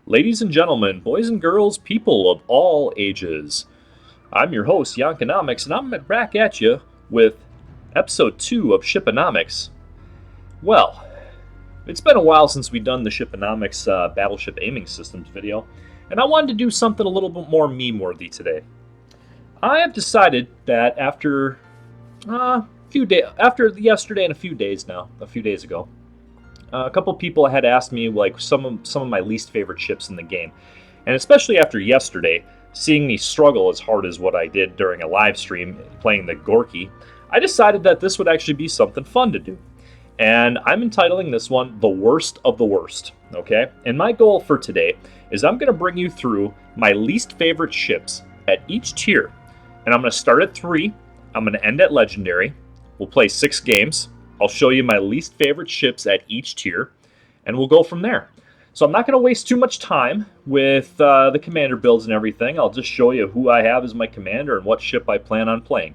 Ladies and gentlemen, boys and girls, people of all ages. I'm your host, Jankenomics, and I'm back at you with episode 2 of Shipenomics. Well, it's been a while since we've done the Shipenomics Battleship Aiming Systems video, and I wanted to do something a little bit more meme-worthy today. I have decided that after yesterday and a few days ago, a couple people had asked me like some of my least favorite ships in the game, and especially after yesterday, seeing me struggle as hard as what I did during a live stream playing the Gorky, I decided that this would actually be something fun to do. And I'm entitling this one The Worst of the Worst, okay? And my goal for today is I'm going to bring you through my least favorite ships at each tier. And I'm going to start at 3, I'm going to end at Legendary, we'll play 6 games, I'll show you my least favorite ships at each tier, and we'll go from there. So I'm not going to waste too much time with the commander builds and everything. I'll just show you who I have as my commander and what ship I plan on playing.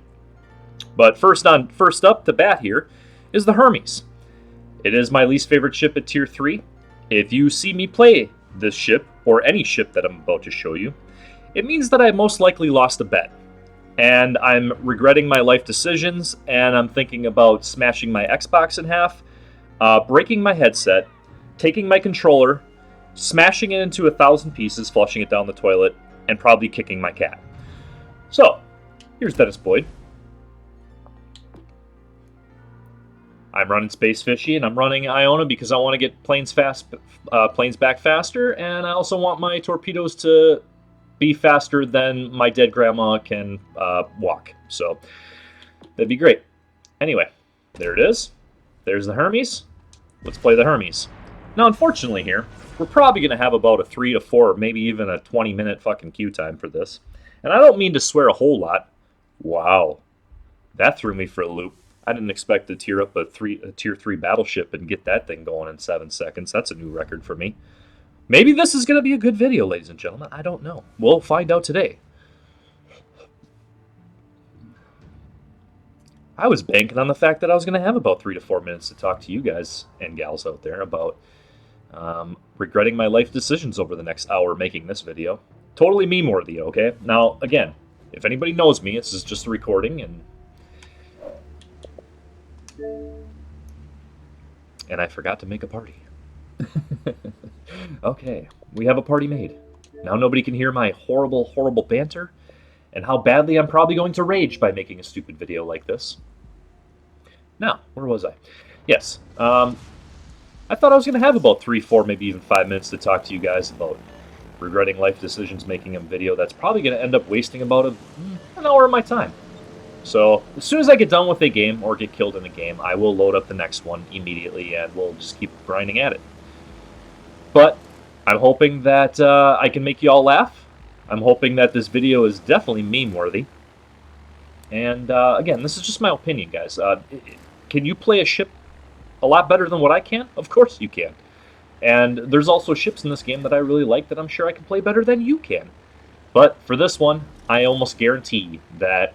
But first up to bat here is the Hermes. It is my least favorite ship at tier 3. If you see me play this ship, or any ship that I'm about to show you, it means that I most likely lost a bet. And I'm regretting my life decisions, and I'm thinking about smashing my Xbox in half, breaking my headset, taking my controller, smashing it into 1,000 pieces, flushing it down the toilet, and probably kicking my cat. So, here's Dennis Boyd. I'm running Space Fishy, and I'm running Iona because I want to get planes back faster, and I also want my torpedoes to be faster than my dead grandma can walk. So that'd be great. Anyway, there it is. There's the Hermes. Let's play the Hermes. Now, unfortunately here, we're probably going to have about a 3 to 4, or maybe even a 20-minute fucking queue time for this. And I don't mean to swear a whole lot. Wow. That threw me for a loop. I didn't expect to tier up a tier 3 battleship and get that thing going in 7 seconds. That's a new record for me. Maybe this is going to be a good video, ladies and gentlemen. I don't know. We'll find out today. I was banking on the fact that I was going to have about 3 to 4 minutes to talk to you guys and gals out there about regretting my life decisions over the next hour making this video. Totally meme-worthy, okay? Now, again, if anybody knows me, this is just a recording, and I forgot to make a party. Okay, we have a party made. Now nobody can hear my horrible, horrible banter, and how badly I'm probably going to rage by making a stupid video like this. Now, where was I? Yes, I thought I was going to have about 3, 4, maybe even 5 minutes to talk to you guys about regretting life decisions, making a video that's probably going to end up wasting about an hour of my time. So, as soon as I get done with a game or get killed in a game, I will load up the next one immediately, and we'll just keep grinding at it. But I'm hoping that I can make you all laugh. I'm hoping that this video is definitely meme-worthy. And again, this is just my opinion, guys. Can you play a ship a lot better than what I can? Of course you can. And there's also ships in this game that I really like that I'm sure I can play better than you can. But for this one, I almost guarantee that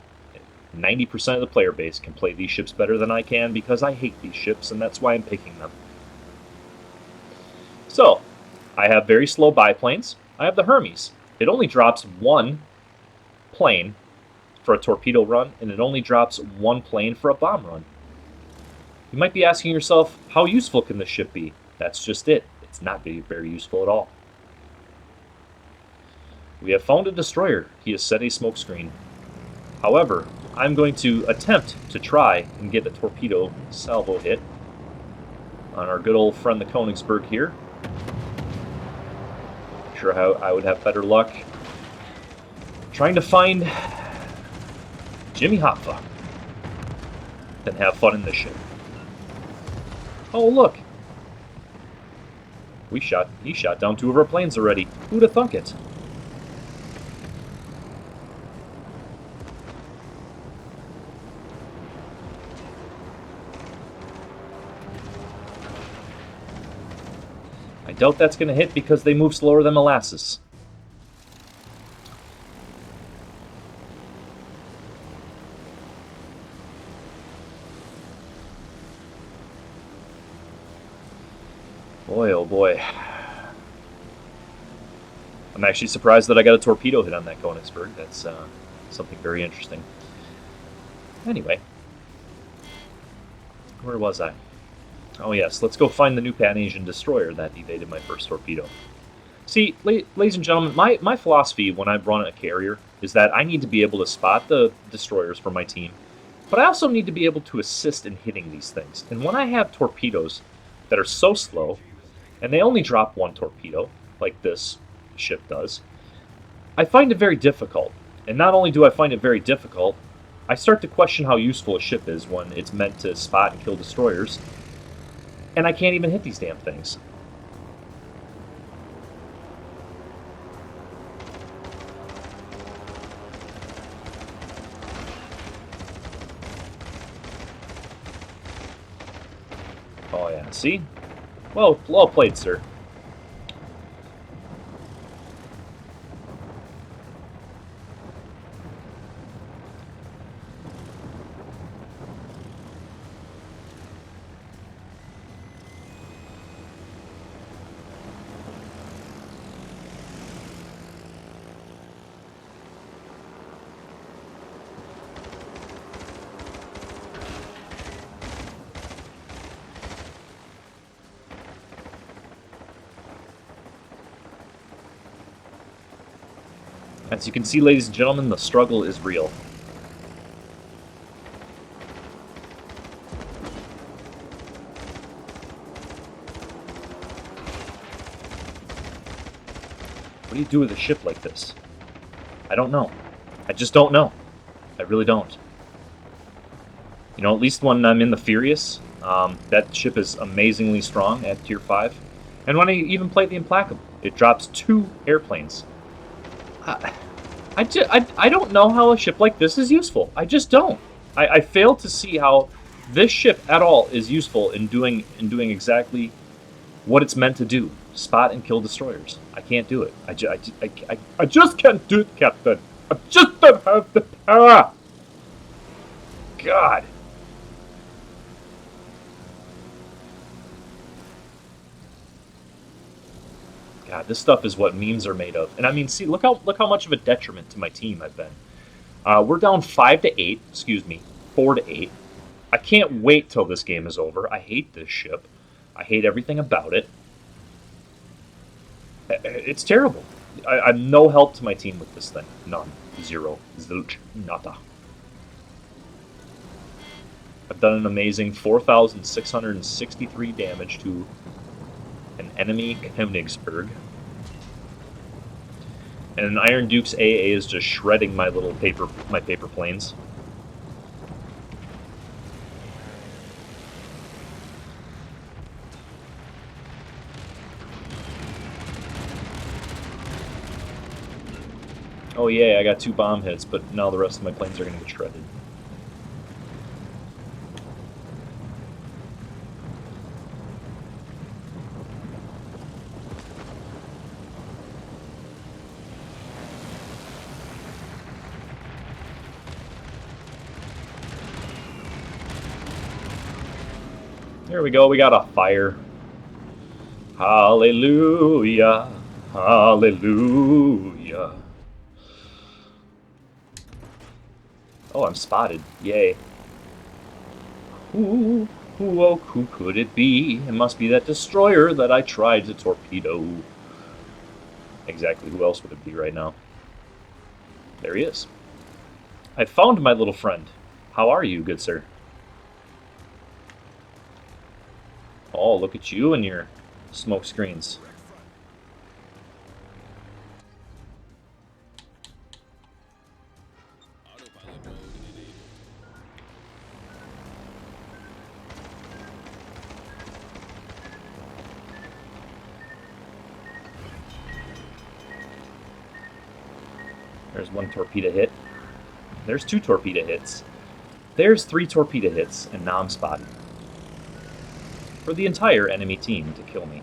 90% of the player base can play these ships better than I can because I hate these ships, and that's why I'm picking them. So, I have very slow biplanes. I have the Hermes. It only drops 1 plane for a torpedo run, and it only drops 1 plane for a bomb run. You might be asking yourself, how useful can this ship be? That's just it. It's not very useful at all. We have found a destroyer. He has set a smokescreen. However, I'm going to attempt to try and get a torpedo salvo hit on our good old friend the Königsberg here. Sure how I would have better luck trying to find Jimmy Hoffa than have fun in this ship. Oh, look. He shot down 2 of our planes already. Who'd have thunk it? I doubt that's going to hit because they move slower than molasses. Boy, oh boy. I'm actually surprised that I got a torpedo hit on that Konigsberg. That's something very interesting. Anyway, where was I? Oh yes, let's go find the new Pan-Asian destroyer that evaded my first torpedo. See, ladies and gentlemen, my philosophy when I run a carrier is that I need to be able to spot the destroyers for my team, but I also need to be able to assist in hitting these things. And when I have torpedoes that are so slow, and they only drop one torpedo, like this ship does, I find it very difficult. And not only do I find it very difficult, I start to question how useful a ship is when it's meant to spot and kill destroyers, and I can't even hit these damn things. Oh yeah, see? Well played, sir. As you can see, ladies and gentlemen, the struggle is real. What do you do with a ship like this? I don't know. I just don't know. I really don't. You know, at least when I'm in the Furious, that ship is amazingly strong at Tier 5. And when I even play the Implacable, it drops 2 airplanes. I don't know how a ship like this is useful. I just don't. I fail to see how this ship at all is useful in doing exactly what it's meant to do. Spot and kill destroyers. I can't do it. I just can't do it, Captain. I just don't have the power. God. God, this stuff is what memes are made of. And I mean, see, look how much of a detriment to my team I've been. We're down 5-8. Excuse me, 4-8. I can't wait till this game is over. I hate this ship. I hate everything about it. It's terrible. I'm no help to my team with this thing. None. Zero. Zilch. Nada. I've done an amazing 4,663 damage to an enemy Königsberg. And an Iron Duke's AA is just shredding my little paper planes. Oh yeah, I got 2 bomb hits, but now the rest of my planes are going to get shredded. There we go, we got a fire. Hallelujah, hallelujah. Oh, I'm spotted. Yay. Who could it be? It must be that destroyer that I tried to torpedo. Exactly, who else would it be right now? There he is. I found my little friend. How are you, good sir? Oh, look at you and your smoke screens. There's 1 torpedo hit. There's 2 torpedo hits. There's 3 torpedo hits, and now I'm spotted. For the entire enemy team to kill me.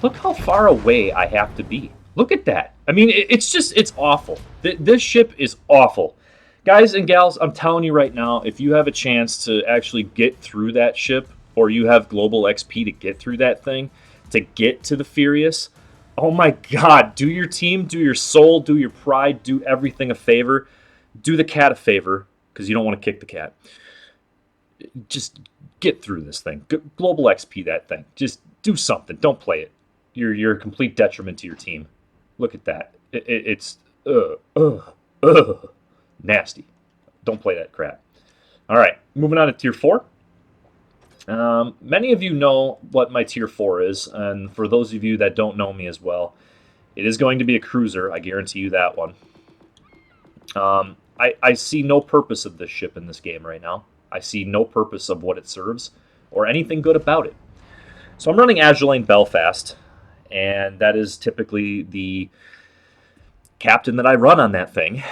Look how far away I have to be. Look at that. I mean, it's awful. This ship is awful. Guys and gals, I'm telling you right now, if you have a chance to actually get through that ship, or you have global XP to get through that thing, to get to the Furious, oh my god, do your team, do your soul, do your pride, do everything a favor. Do the cat a favor, because you don't want to kick the cat. Just get through this thing. Global XP that thing. Just do something. Don't play it. You're a complete detriment to your team. Look at that. It's nasty. Don't play that crap. All right, moving on to Tier 4. Many of you know what my Tier 4 is, and for those of you that don't know me as well, it is going to be a cruiser. I guarantee you that one. I see no purpose of this ship in this game right now. I see no purpose of what it serves or anything good about it. So I'm running Agilane Belfast, and that is typically the captain that I run on that thing,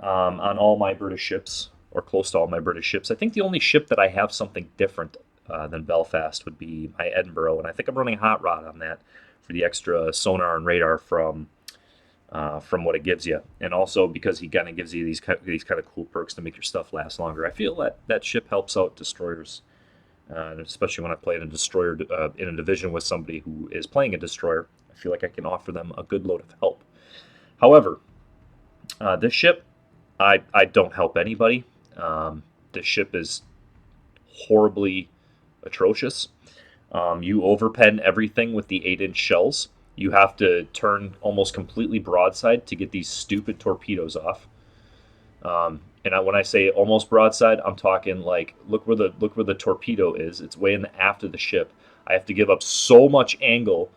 on all my British ships, or close to all my British ships. I think the only ship that I have something different than Belfast would be my Edinburgh, and I think I'm running Hot Rod on that for the extra sonar and radar from what it gives you, and also because he kind of gives you these kind of cool perks to make your stuff last longer. I feel that ship helps out destroyers, especially when I play in a destroyer in a division with somebody who is playing a destroyer. I feel like I can offer them a good load of help. However, this ship, I don't help anybody. This ship is horribly atrocious. You overpen everything with the 8-inch shells. You have to turn almost completely broadside to get these stupid torpedoes off. When I say almost broadside, I'm talking like look where the torpedo is. It's way in the aft of the ship. I have to give up so much angle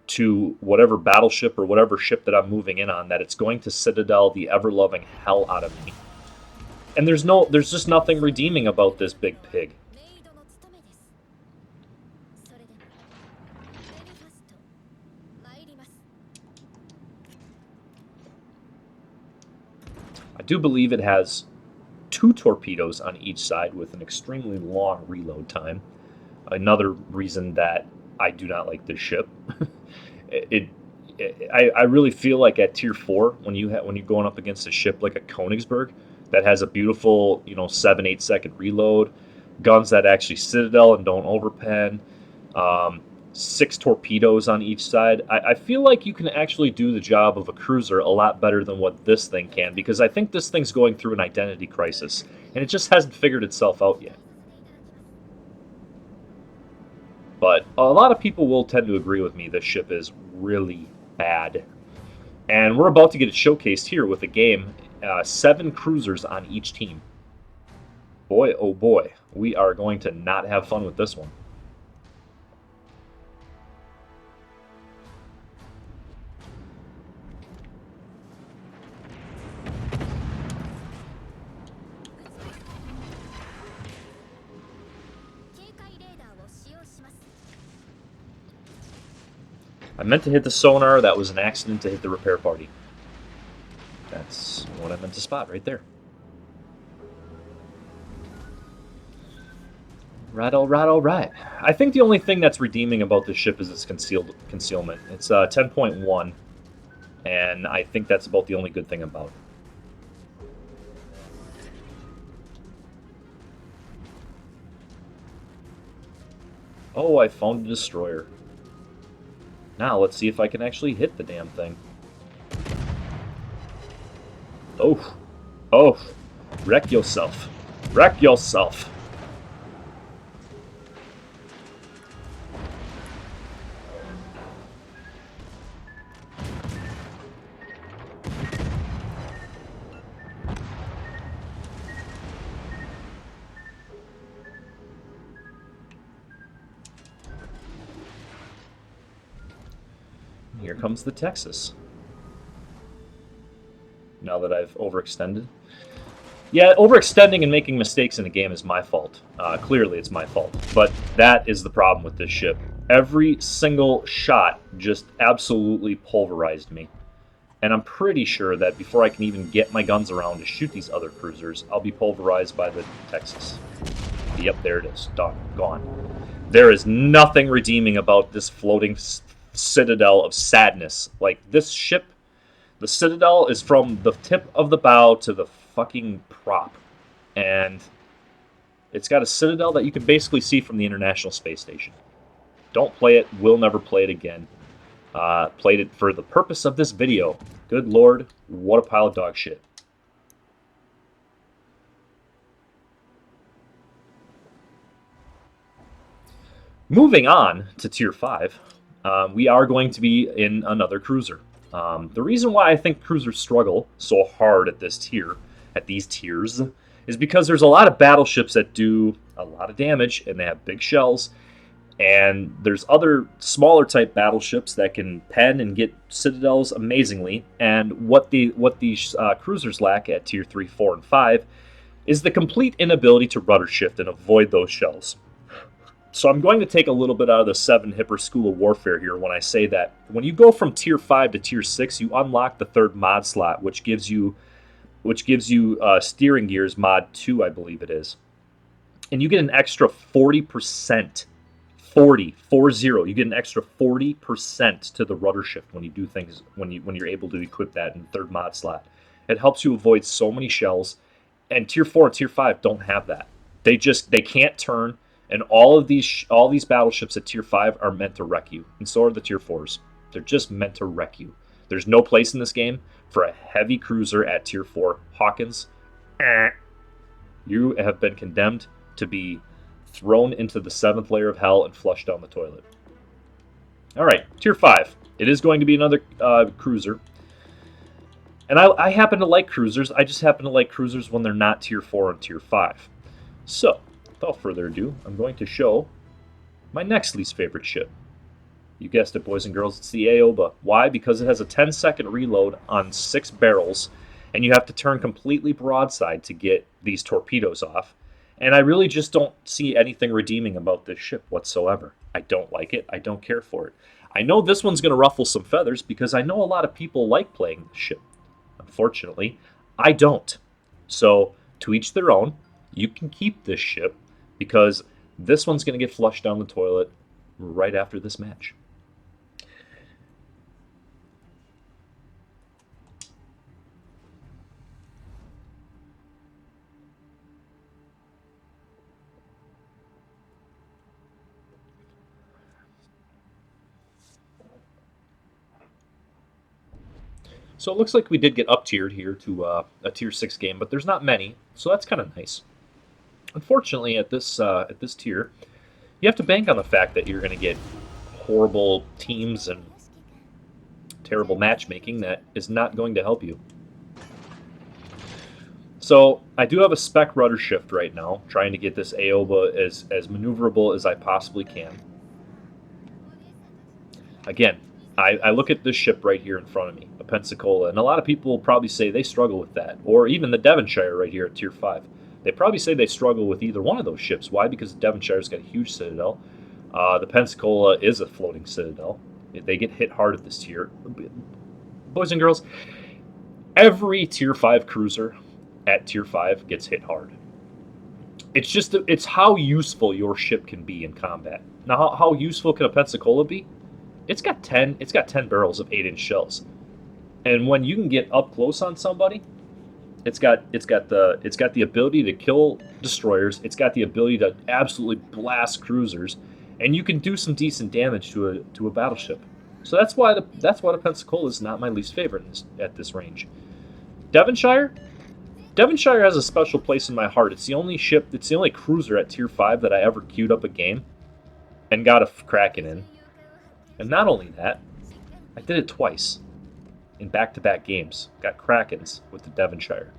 to whatever battleship or whatever ship that I'm moving in on that it's going to citadel the ever-loving hell out of me. And there's just nothing redeeming about this big pig. I do believe it has 2 torpedoes on each side with an extremely long reload time. Another reason that I do not like this ship. I really feel like at Tier 4, when you're going up against a ship like a Königsberg that has a beautiful 7-8 second reload, guns that actually citadel and don't overpen, 6 torpedoes on each side, I feel like you can actually do the job of a cruiser a lot better than what this thing can, because I think this thing's going through an identity crisis, and it just hasn't figured itself out yet. But a lot of people will tend to agree with me this ship is really bad. And we're about to get it showcased here with a game, 7 cruisers on each team. Boy, oh boy, we are going to not have fun with this one. I meant to hit the sonar. That was an accident to hit the repair party. That's what I meant to spot right there. Right, all right, all right. I think the only thing that's redeeming about this ship is its concealment. It's 10.1, and I think that's about the only good thing about it. Oh, I found a destroyer. Now, let's see if I can actually hit the damn thing. Oh. Oh. Wreck yourself. Wreck yourself. Here comes the Texas. Now that I've overextended. Yeah, overextending and making mistakes in a game is my fault. Clearly, it's my fault. But that is the problem with this ship. Every single shot just absolutely pulverized me. And I'm pretty sure that before I can even get my guns around to shoot these other cruisers, I'll be pulverized by the Texas. Yep, there it is. Done. Gone. There is nothing redeeming about this floating citadel of sadness. Like, this ship, the citadel is from the tip of the bow to the fucking prop. And it's got a citadel that you can basically see from the International Space Station. Don't play it. Will never play it again. Played it for the purpose of this video. Good lord, what a pile of dog shit. Moving on to Tier 5, we are going to be in another cruiser. The reason why I think cruisers struggle so hard at this tier, at these tiers, is because there's a lot of battleships that do a lot of damage and they have big shells. And there's other smaller type battleships that can pen and get citadels amazingly. And what these cruisers lack at tier 3, 4, and 5 is the complete inability to rudder shift and avoid those shells. So I'm going to take a little bit out of the 7 Hipper School of Warfare here when I say that when you go from tier 5 to tier 6, you unlock the 3rd mod slot, which gives you steering gears mod 2, I believe it is. And you get an extra 40%. 40. You get an extra 40% to the rudder shift when you do things, when you're able to equip that in the 3rd mod slot. It helps you avoid so many shells, and tier 4 and tier 5 don't have that. They can't turn, and all these battleships at tier 5 are meant to wreck you, and so are the tier 4s. They're just meant to wreck you. There's no place in this game for a heavy cruiser at tier 4. Hawkins, you have been condemned to be thrown into the 7th layer of hell and flushed down the toilet. Alright, tier 5. It is going to be another cruiser. And I happen to like cruisers. I just happen to like cruisers when they're not tier 4 and tier 5. So, without further ado, I'm going to show my next least favorite ship. You guessed it, boys and girls, it's the Aoba. Why? Because it has a 10-second reload on 6 barrels, and you have to turn completely broadside to get these torpedoes off. And I really just don't see anything redeeming about this ship whatsoever. I don't like it. I don't care for it. I know this one's going to ruffle some feathers because I know a lot of people like playing this ship. Unfortunately, I don't. So, to each their own. You can keep this ship because this one's going to get flushed down the toilet right after this match. So it looks like we did get up-tiered here to a tier 6 game, but there's not many, so that's kind of nice. Unfortunately, at this tier, you have to bank on the fact that you're going to get horrible teams and terrible matchmaking that is not going to help you. So I do have a spec rudder shift right now, trying to get this Aoba as maneuverable as I possibly can. Again, I look at this ship right here in front of me, a Pensacola, and a lot of people will probably say they struggle with that, or even the Devonshire right here at tier 5. They probably say they struggle with either one of those ships. Why? Because the Devonshire's got a huge citadel. The Pensacola is a floating citadel. They get hit hard at this tier. Boys and girls, every tier 5 cruiser at tier 5 gets hit hard. It's how useful your ship can be in combat. Now, how useful can a Pensacola be? It's got 10 barrels of 8-inch shells, and when you can get up close on somebody, it's got the ability to kill destroyers. It's got the ability to absolutely blast cruisers, and you can do some decent damage to a battleship. So that's why the Pensacola is not my least favorite at this range. Devonshire has a special place in my heart. It's the only cruiser at tier 5 that I ever queued up a game and got a Kraken in. And not only that, I did it twice in back-to-back games. Got Krakens with the Devonshire.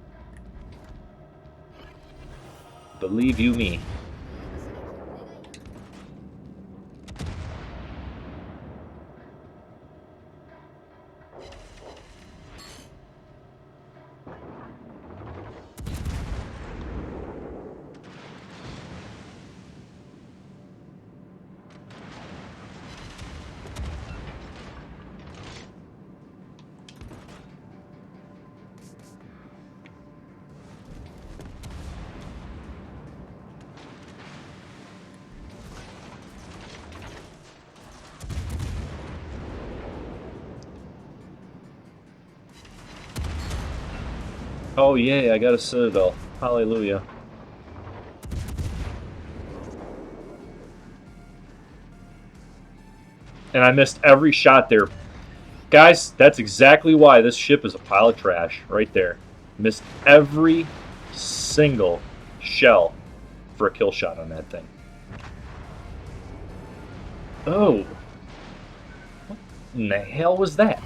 Believe you me. Oh, yay, I got a Citadel. Hallelujah. And I missed every shot there. Guys, that's exactly why this ship is a pile of trash. Right there. Missed every single shell for a kill shot on that thing. Oh. What in the hell was that?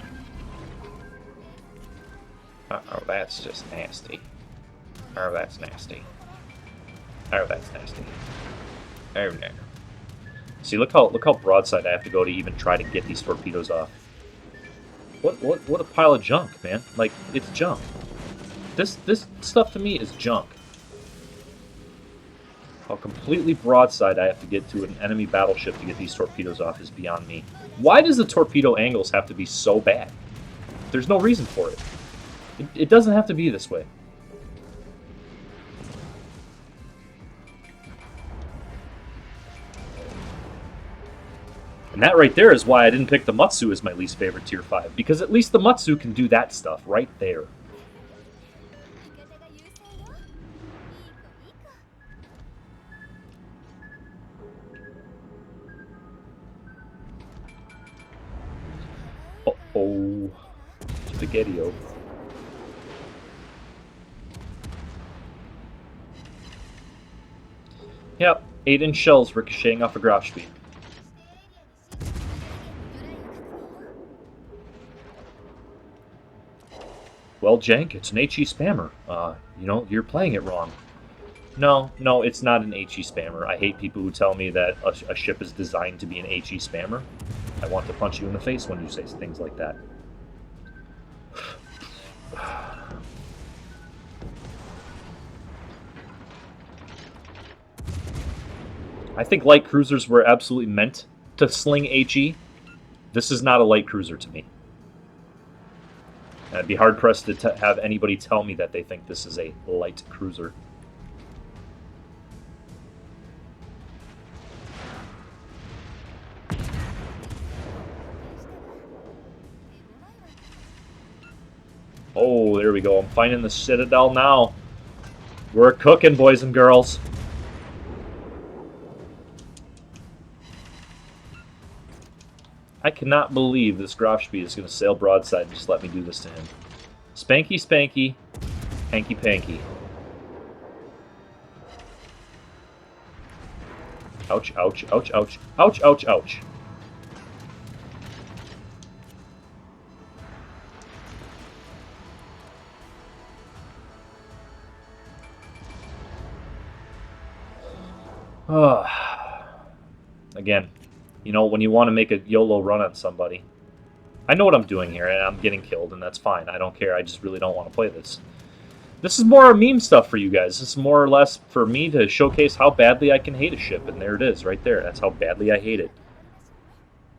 Oh, that's just nasty. Oh, that's nasty. Oh, that's nasty. Oh, no. See, look how broadside I have to go to even try to get these torpedoes off. What a pile of junk, man. Like, it's junk. This stuff to me is junk. How completely broadside I have to get to an enemy battleship to get these torpedoes off is beyond me. Why does the torpedo angles have to be so bad? There's no reason for it. It doesn't have to be this way. And that right there is why I didn't pick the Matsu as my least favorite Tier 5. Because at least the Matsu can do that stuff right there. Uh-oh. Spaghetti-o. Yep, 8-inch shells ricocheting off a Graf speed. Well, Jank, it's an HE spammer. You know, you're playing it wrong. No, it's not an HE spammer. I hate people who tell me that a ship is designed to be an HE spammer. I want to punch you in the face when you say things like that. I think light cruisers were absolutely meant to sling HE. This is not a light cruiser to me. And I'd be hard-pressed to have anybody tell me that they think this is a light cruiser. Oh, there we go. I'm finding the Citadel now. We're cooking, boys and girls. I cannot believe this Graf-Spee is going to sail broadside and just let me do this to him. Spanky, spanky, hanky, panky. Ouch, ouch, ouch, ouch, ouch, ouch, ouch. Again, you know, when you want to make a YOLO run on somebody, I know what I'm doing here, and I'm getting killed, and that's fine. I don't care. I just really don't want to play this. This is more meme stuff for you guys. This is more or less for me to showcase how badly I can hate a ship, and there it is, right there. That's how badly I hate it.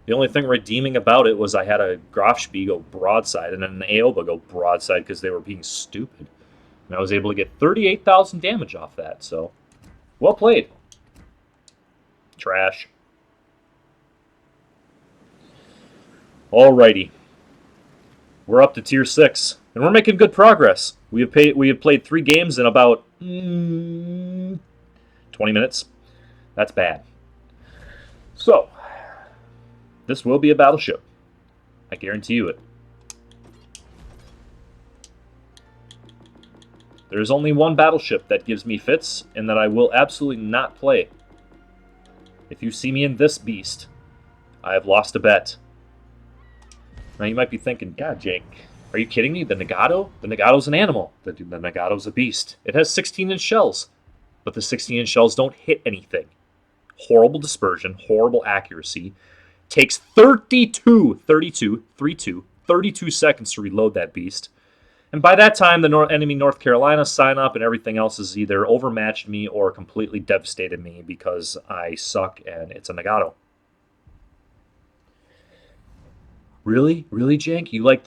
The only thing redeeming about it was I had a Graf-Spee go broadside and then an Aoba go broadside because they were being stupid. And I was able to get 38,000 damage off that, so well played. Trash. Alrighty. We're up to Tier 6, and we're making good progress. We have played 3 games in about 20 minutes. That's bad. So, this will be a battleship. I guarantee you it. There is only one battleship that gives me fits, and that I will absolutely not play. If you see me in this beast, I have lost a bet. Now you might be thinking, God, Jake, are you kidding me? The Nagato? The Nagato's an animal. The Nagato's a beast. It has 16-inch shells, but the 16-inch shells don't hit anything. Horrible dispersion, horrible accuracy. Takes 32 seconds to reload that beast. And by that time, the enemy North Carolina sign up and everything else has either overmatched me or completely devastated me because I suck and it's a Nagato. Really, Jank? You like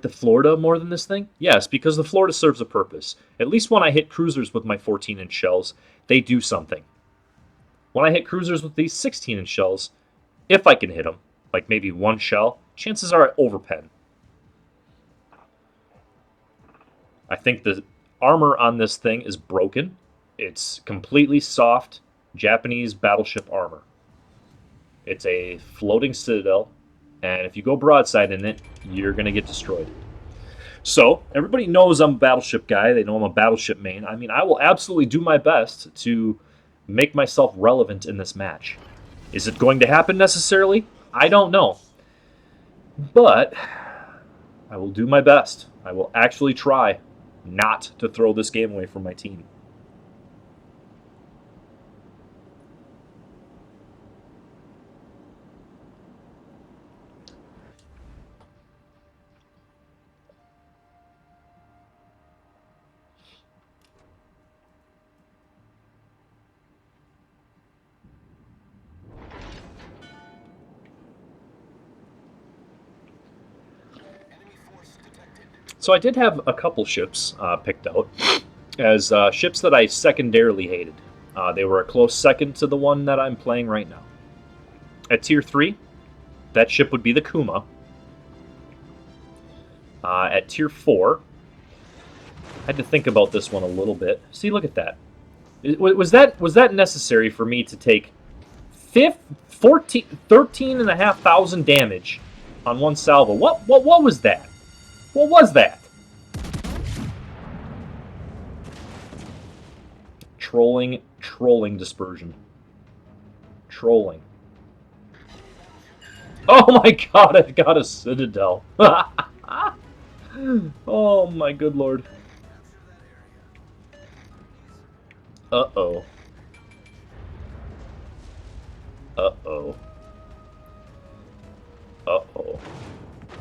the Florida more than this thing? Yes, because the Florida serves a purpose. At least when I hit cruisers with my 14-inch shells, they do something. When I hit cruisers with these 16-inch shells, if I can hit them, like maybe one shell, chances are I overpen. I think the armor on this thing is broken. It's completely soft Japanese battleship armor. It's a floating citadel, and if you go broadside in it, you're going to get destroyed. So, everybody knows I'm a battleship guy. They know I'm a battleship main. I mean, I will absolutely do my best to make myself relevant in this match. Is it going to happen necessarily? I don't know. But I will do my best. I will actually try not to throw this game away from my team. So I did have a couple ships picked out as ships that I secondarily hated. They were a close second to the one that I'm playing right now. At Tier 3, that ship would be the Kuma. At Tier 4, I had to think about this one a little bit. See, look at that. Was that necessary for me to take 13,500 damage on one salvo? What was that? What was that? Trolling dispersion. Trolling. Oh my god, I got a citadel. Oh my good lord. Uh-oh. Uh-oh. Uh-oh.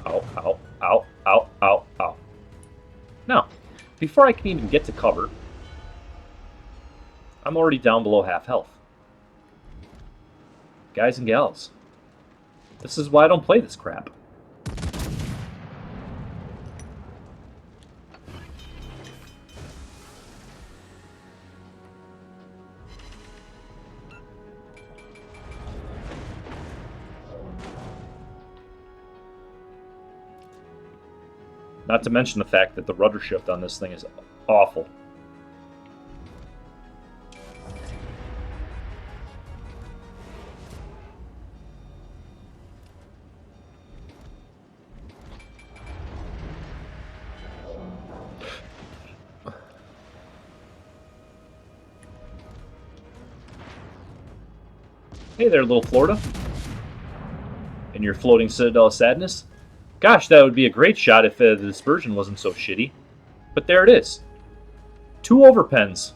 Ow, ow, ow, ow, ow, ow. Now, before I can even get to cover, I'm already down below half health. Guys and gals, this is why I don't play this crap. Not to mention the fact that the rudder shift on this thing is awful. Hey there, little Florida. And your floating citadel of sadness. Gosh, that would be a great shot if the dispersion wasn't so shitty. But there it is. 2 overpens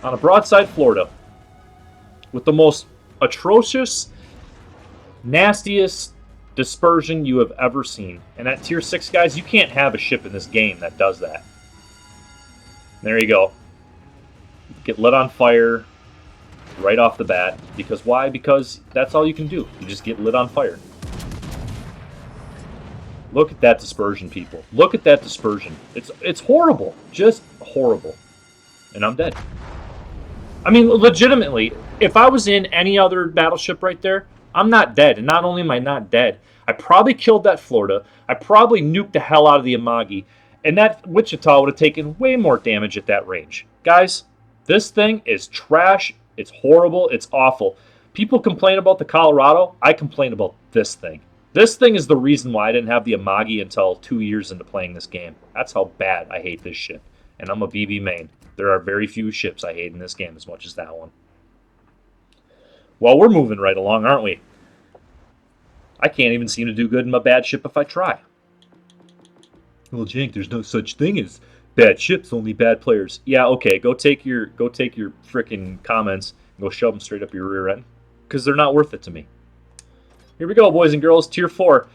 on a broadside Florida with the most atrocious, nastiest dispersion you have ever seen. And at Tier 6, guys, you can't have a ship in this game that does that. There you go. Get lit on fire right off the bat. Because why? Because that's all you can do. You just get lit on fire. Look at that dispersion, people. Look at that dispersion. It's horrible. Just horrible. And I'm dead. I mean, legitimately, if I was in any other battleship right there, I'm not dead. And not only am I not dead, I probably killed that Florida. I probably nuked the hell out of the Amagi. And that Wichita would have taken way more damage at that range. Guys, this thing is trash. It's horrible. It's awful. People complain about the Colorado. I complain about this thing. This thing is the reason why I didn't have the Amagi until 2 years into playing this game. That's how bad I hate this ship. And I'm a BB main. There are very few ships I hate in this game as much as that one. Well, we're moving right along, aren't we? I can't even seem to do good in my bad ship if I try. Well, Jank, there's no such thing as bad ships, only bad players. Yeah, okay, go take your frickin' comments and go shove them straight up your rear end. Because they're not worth it to me. Here we go, boys and girls. Tier 4.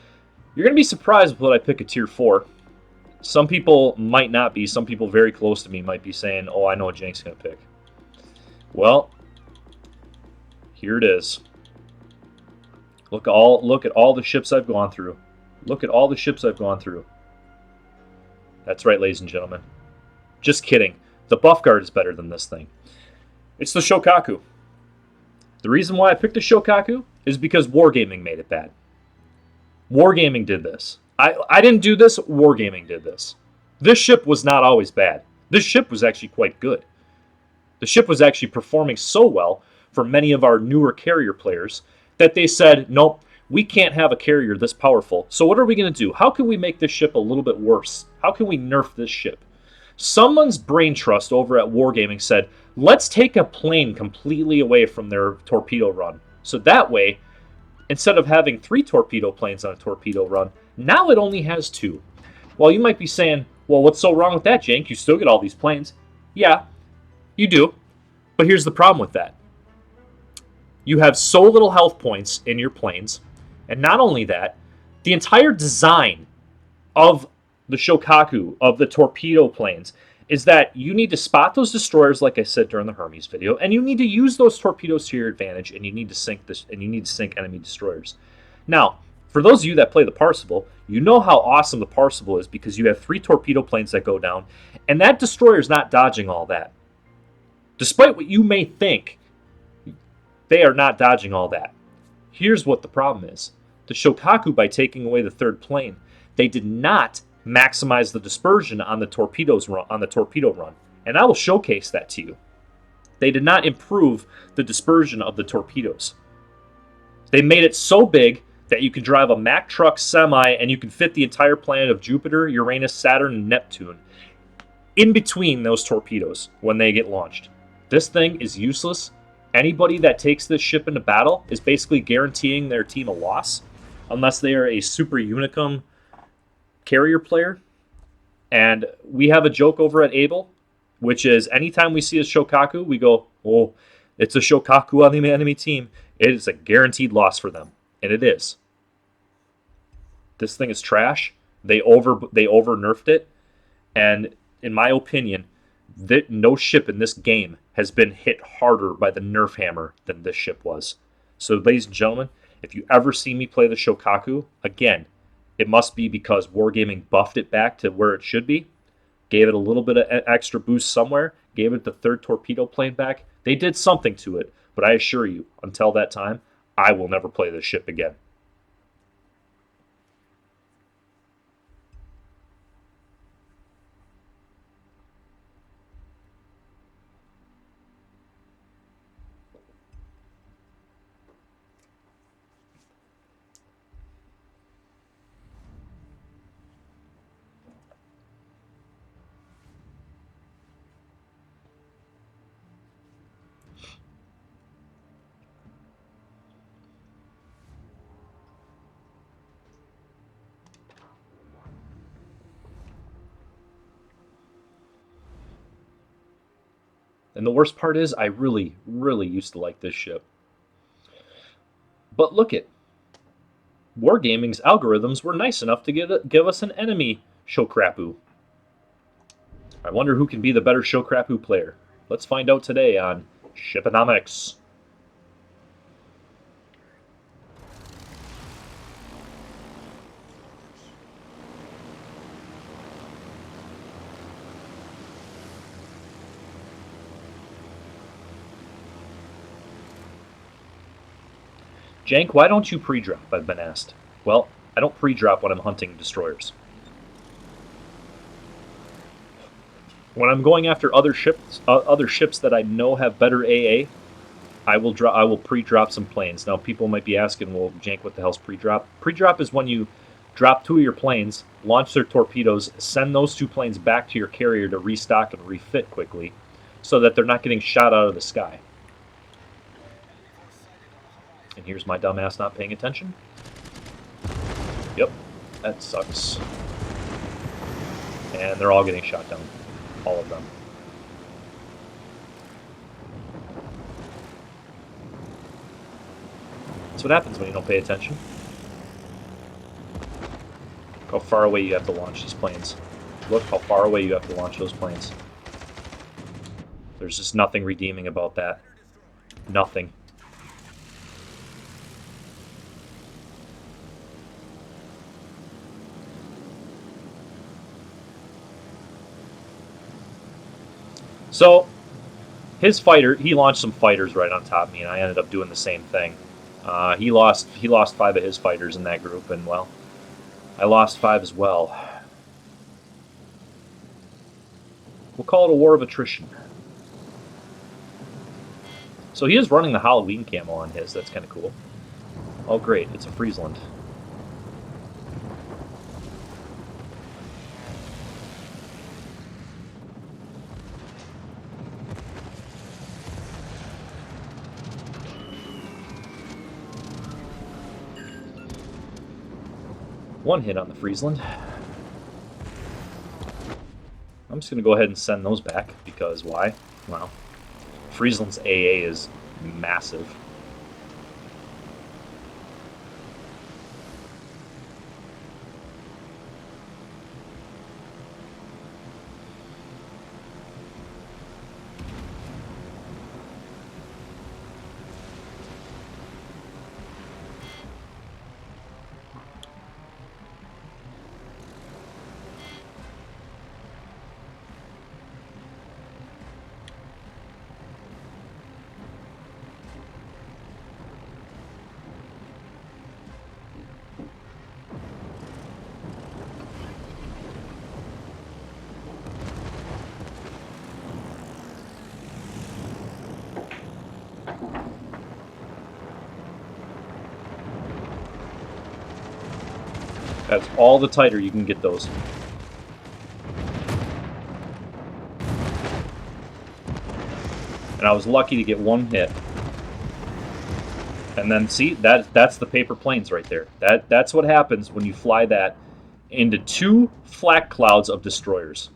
You're going to be surprised with what I pick at Tier 4. Some people might not be. Some people very close to me might be saying, oh, I know what Jank's going to pick. Well, here it is. Look at all the ships I've gone through. Look at all the ships I've gone through. That's right, ladies and gentlemen. Just kidding. The buff guard is better than this thing. It's the Shokaku. The reason why I picked the Shokaku is because Wargaming made it bad. Wargaming did this. I didn't do this. Wargaming did this. This ship was not always bad. This ship was actually quite good. The ship was actually performing so well for many of our newer carrier players that they said, nope, we can't have a carrier this powerful. So what are we going to do? How can we make this ship a little bit worse? How can we nerf this ship? Someone's brain trust over at Wargaming said, let's take a plane completely away from their torpedo run. So that way, instead of having 3 torpedo planes on a torpedo run, now it only has 2. Well, you might be saying, well, what's so wrong with that, Jank? You still get all these planes. Yeah, you do. But here's the problem with that. You have so little health points in your planes, and not only that, the entire design of the Shokaku, of the torpedo planes, is that you need to spot those destroyers, like I said during the Hermes video, and you need to use those torpedoes to your advantage, and you need to sink this, and you need to sink enemy destroyers. Now, for those of you that play the Parsible, you know how awesome the Parsible is because you have 3 torpedo planes that go down, and that destroyer is not dodging all that. Despite what you may think, they are not dodging all that. Here's what the problem is. The Shokaku, by taking away the 3rd plane, they did not maximize the dispersion on the torpedo run. And I will showcase that to you. They did not improve the dispersion of the torpedoes. They made it so big that you can drive a Mack truck semi and you can fit the entire planet of Jupiter, Uranus, Saturn, and Neptune in between those torpedoes when they get launched. This thing is useless. Anybody that takes this ship into battle is basically guaranteeing their team a loss unless they are a super Unicum carrier player. And we have a joke over at Able, which is anytime we see a Shokaku, we go, oh, it's a Shokaku on the enemy team. It is a guaranteed loss for them. And it is. This thing is trash. They over nerfed it. And in my opinion, no ship in this game has been hit harder by the nerf hammer than this ship was. So, ladies and gentlemen, if you ever see me play the Shokaku, again, it must be because Wargaming buffed it back to where it should be, gave it a little bit of extra boost somewhere, gave it the 3rd torpedo plane back. They did something to it, but I assure you, until that time, I will never play this ship again. And the worst part is, I really, really used to like this ship. But look it. Wargaming's algorithms were nice enough to give us an enemy Shokrapu. I wonder who can be the better Shokrapu player. Let's find out today on Shipenomics. Jank, why don't you pre-drop? I've been asked. Well, I don't pre-drop when I'm hunting destroyers. When I'm going after other ships that I know have better AA, I will pre-drop some planes. Now, people might be asking, well, Jank, what the hell's pre-drop? Pre-drop is when you drop 2 of your planes, launch their torpedoes, send those 2 planes back to your carrier to restock and refit quickly, so that they're not getting shot out of the sky. And here's my dumbass not paying attention. Yep, that sucks. And they're all getting shot down. All of them. That's what happens when you don't pay attention. Look how far away you have to launch these planes. Look how far away you have to launch those planes. There's just nothing redeeming about that. Nothing. So, his fighter, he launched some fighters right on top of me, and I ended up doing the same thing. He lost 5 of his fighters in that group, and well, I lost 5 as well. We'll call it a war of attrition. So he is running the Halloween camo on his. That's kind of cool. Oh, great. It's a Friesland. One hit on the Friesland. I'm just going to go ahead and send those back, because why? Well, Friesland's AA is massive. That's all the tighter you can get those. And I was lucky to get one hit. And then see, that's the paper planes right there. That's what happens when you fly that into two flak clouds of destroyers.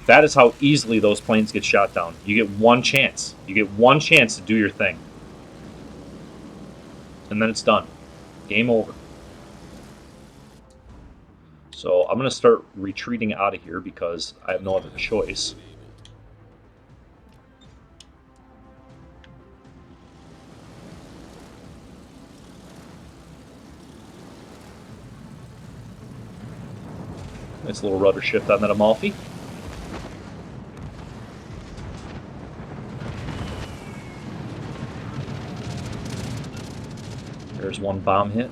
That is how easily those planes get shot down. You get one chance. You get one chance to do your thing. And then it's done. Game over. So I'm going to start retreating out of here because I have no other choice. Nice little rudder shift on that Amalfi. There's one bomb hit.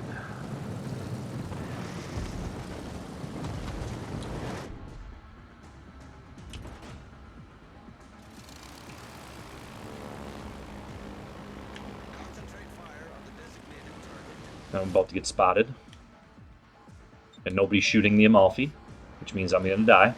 I'm about to get spotted. And nobody's shooting the Amalfi, which means I'm going to die.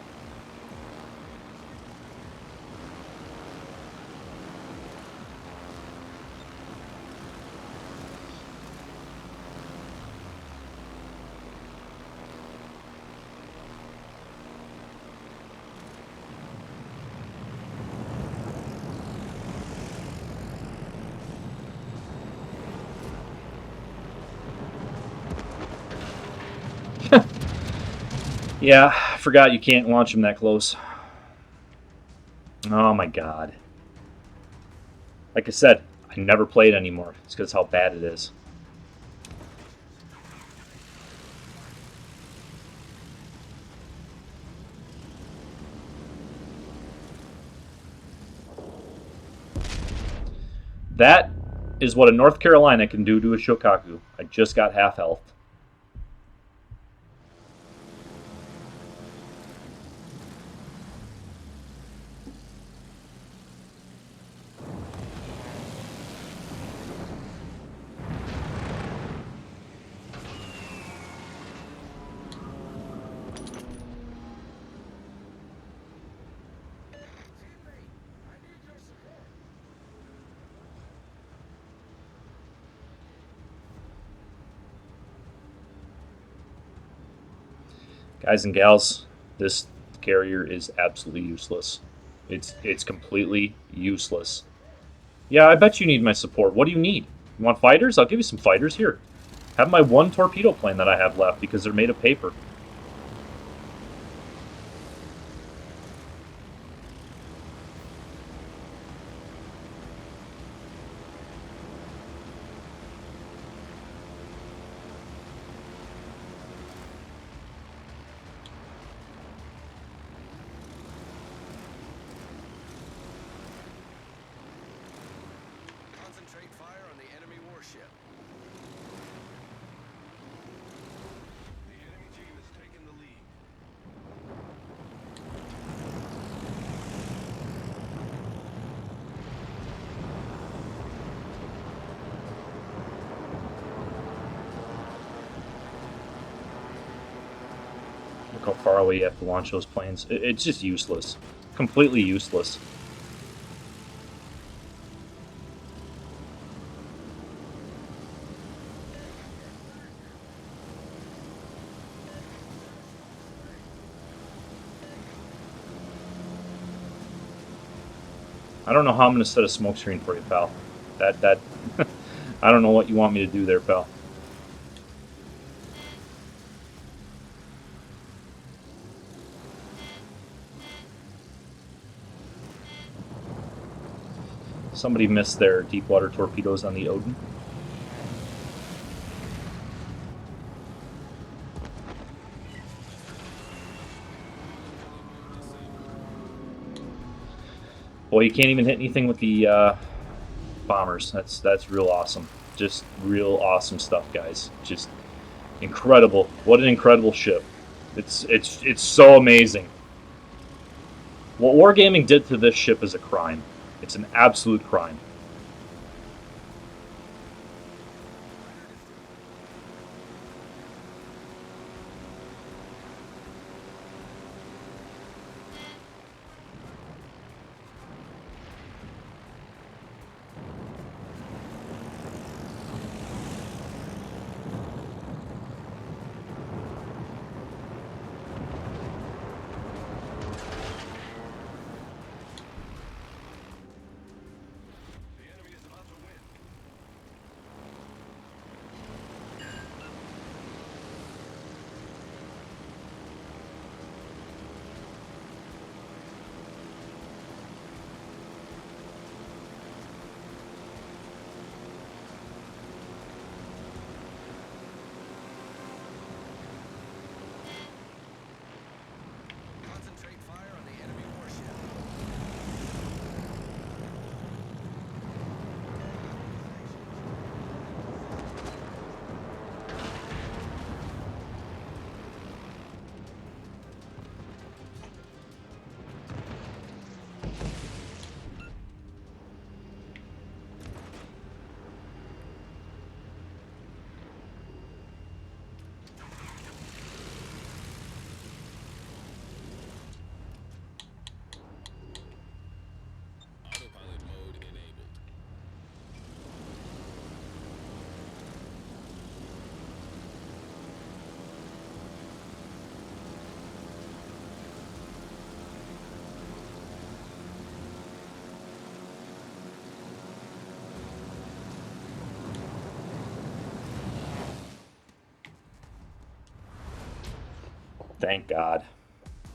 Yeah, I forgot you can't launch them that close. Oh my god. Like I said, I never play it anymore. It's because how bad it is. That is what a North Carolina can do to a Shokaku. I just got half health. Guys and gals, this carrier is absolutely useless. It's completely useless. Yeah, I bet you need my support. What do you need? You want fighters? I'll give you some fighters. Here. Have my one torpedo plane that I have left because they're made of paper. how far away you have to launch those planes. It's just useless. Completely useless. I don't know how I'm going to set a smoke screen for you, pal. That I don't know what you want me to do there, pal. Somebody missed their deep water torpedoes on the Odin. Boy, you can't even hit anything with the bombers. That's real awesome. Just real awesome stuff, guys. Just incredible. What an incredible ship. It's so amazing. What Wargaming did to this ship is a crime. It's an absolute crime. Thank God.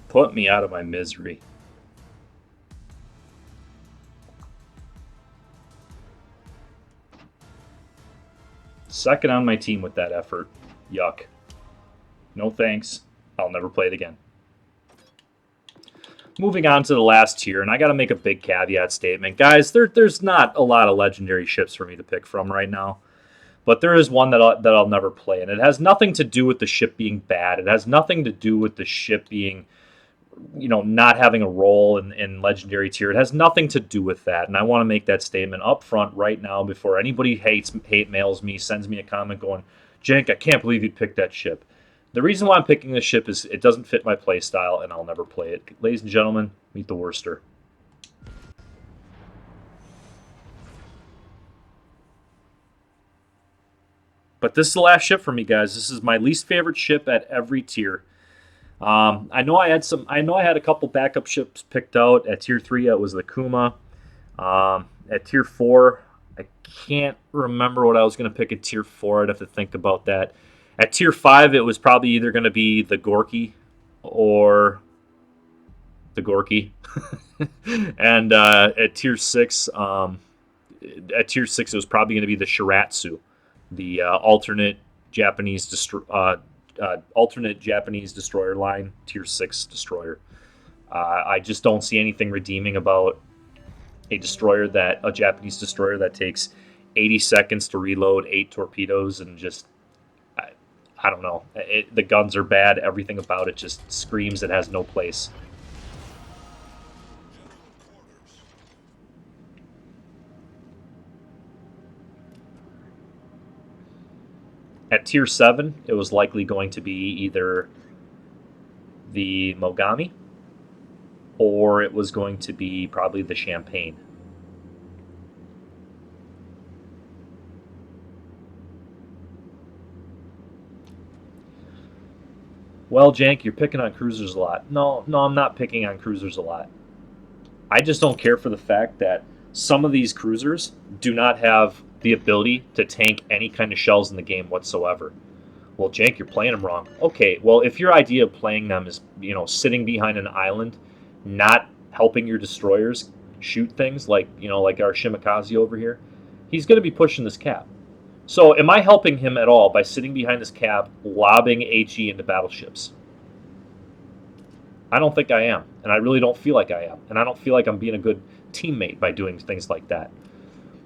Put me out of my misery. Second on my team with that effort. Yuck. No thanks. I'll never play it again. Moving on to the last tier, and I got to make a big caveat statement. Guys, there's not a lot of legendary ships for me to pick from right now. But there is one that I'll never play, and it has nothing to do with the ship being bad. It has nothing to do with the ship being, not having a role in legendary tier. It has nothing to do with that, and I want to make that statement up front right now before anybody hate mails me, sends me a comment going, Jank, I can't believe you picked that ship. The reason why I'm picking this ship is it doesn't fit my play style, and I'll never play it. Ladies and gentlemen, meet the Worcester. But this is the last ship for me, guys. This is my least favorite ship at every tier. I know I had some. I know I had a couple backup ships picked out at tier 3. It was the Kuma. At tier 4, I can't remember what I was going to pick at tier 4. I'd have to think about that. At tier 5, it was probably either going to be the Gorky or the Gorky. And at tier 6, it was probably going to be the Shiratsu, the alternate Japanese destroyer line, tier 6 destroyer. I just don't see anything redeeming about a Japanese destroyer that takes 80 seconds to reload 8 torpedoes and just, I don't know. The guns are bad. Everything about it just screams it has no place. At tier 7, it was likely going to be either the Mogami, or it was going to be probably the Champagne. Well, Jank, you're picking on cruisers a lot. No, I'm not picking on cruisers a lot. I just don't care for the fact that some of these cruisers do not have the ability to tank any kind of shells in the game whatsoever. Well, Jank, you're playing them wrong. Okay, well, if your idea of playing them is, sitting behind an island, not helping your destroyers shoot things like, like our Shimakaze over here, he's going to be pushing this cap. So, am I helping him at all by sitting behind this cap, lobbing HE into battleships? I don't think I am, and I really don't feel like I am, and I don't feel like I'm being a good teammate by doing things like that.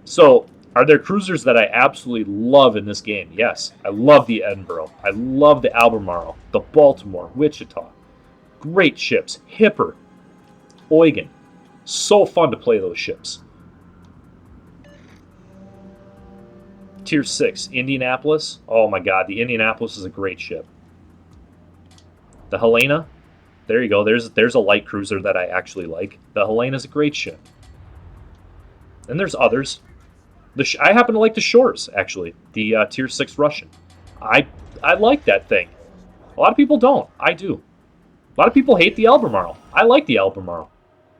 So, are there cruisers that I absolutely love in this game? Yes, I love the Edinburgh. I love the Albemarle, the Baltimore, Wichita. Great ships. Hipper, Eugen. So fun to play those ships. Tier 6, Indianapolis. Oh my god, the Indianapolis is a great ship. The Helena. There you go. There's a light cruiser that I actually like. The Helena is a great ship. And there's others. I happen to like the Shores, actually. The Tier 6 Russian. I like that thing. A lot of people don't. I do. A lot of people hate the Albemarle. I like the Albemarle.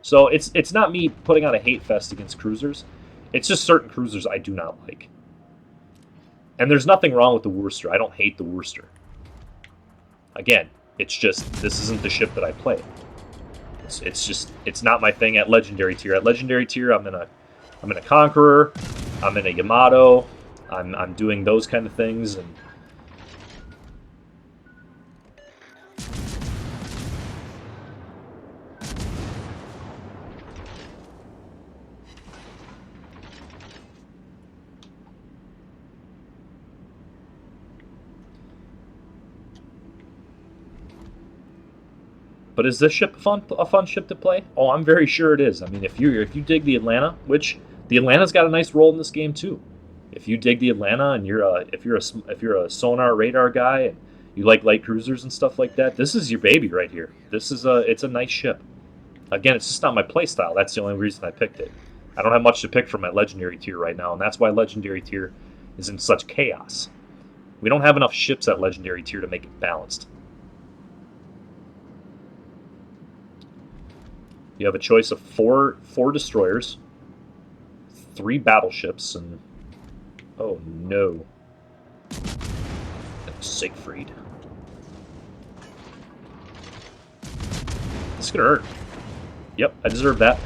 So it's not me putting on a hate fest against cruisers. It's just certain cruisers I do not like. And there's nothing wrong with the Worcester. I don't hate the Worcester. Again, it's just this isn't the ship that I play. It's not my thing at Legendary tier. At Legendary tier, I'm in a Conqueror, I'm in a Yamato, I'm doing those kind of things, and but is this ship a fun ship to play? Oh, I'm very sure it is. I mean, if you dig the Atlanta, which the Atlanta's got a nice role in this game too. If you dig the Atlanta and if you're a sonar radar guy and you like light cruisers and stuff like that, this is your baby right here. It's a nice ship. Again, it's just not my play style. That's the only reason I picked it. I don't have much to pick from my Legendary tier right now, and that's why Legendary tier is in such chaos. We don't have enough ships at Legendary tier to make it balanced. You have a choice of four destroyers, 3 battleships, and oh no, Siegfried. This is gonna hurt. Yep, I deserve that.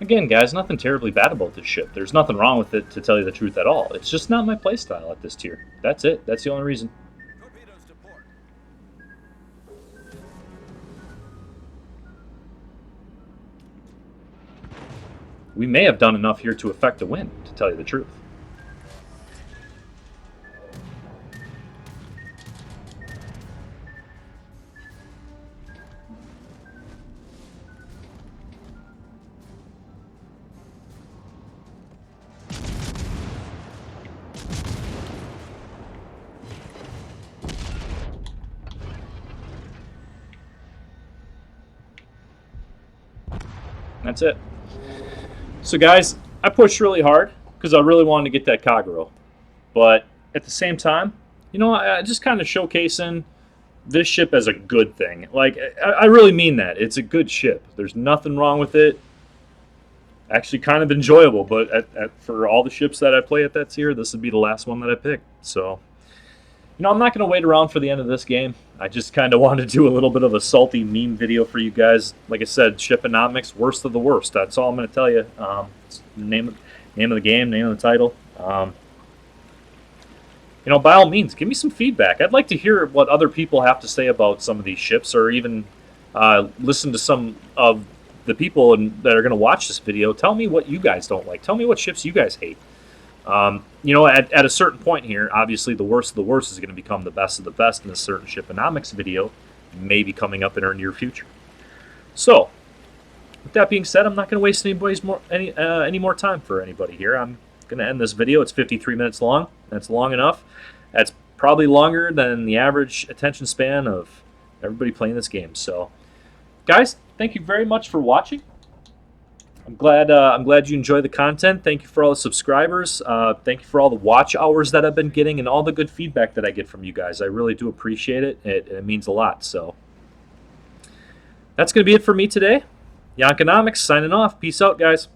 Again, guys, nothing terribly bad about this ship. There's nothing wrong with it, to tell you the truth, at all. It's just not my playstyle at this tier. That's it. That's the only reason. Torpedoes to port. We may have done enough here to affect a win, to tell you the truth. That's it. So guys, I pushed really hard because I really wanted to get that Kagero. But at the same time, you know, I just kind of showcasing this ship as a good thing. Like, I really mean that. It's a good ship. There's nothing wrong with it. Actually kind of enjoyable, but for all the ships that I play at that tier, this would be the last one that I picked. So, you know, I'm not going to wait around for the end of this game. I just kind of wanted to do a little bit of a salty meme video for you guys. Like I said, Shipenomics, worst of the worst. That's all I'm going to tell you. Name of the game, name of the title. You know, by all means, give me some feedback. I'd like to hear what other people have to say about some of these ships, or even listen to some of the people that are going to watch this video. Tell me what you guys don't like. Tell me what ships you guys hate. You know, at a certain point here, obviously the worst of the worst is going to become the best of the best in a certain Shipenomics video, maybe coming up in our near future. So, with that being said, I'm not going to waste any more time for anybody here. I'm going to end this video. It's 53 minutes long. That's long enough. That's probably longer than the average attention span of everybody playing this game. So, guys, thank you very much for watching. I'm glad you enjoy the content. Thank you for all the subscribers. Thank you for all the watch hours that I've been getting and all the good feedback that I get from you guys. I really do appreciate it. It means a lot. So that's going to be it for me today. Jankenomics signing off. Peace out, guys.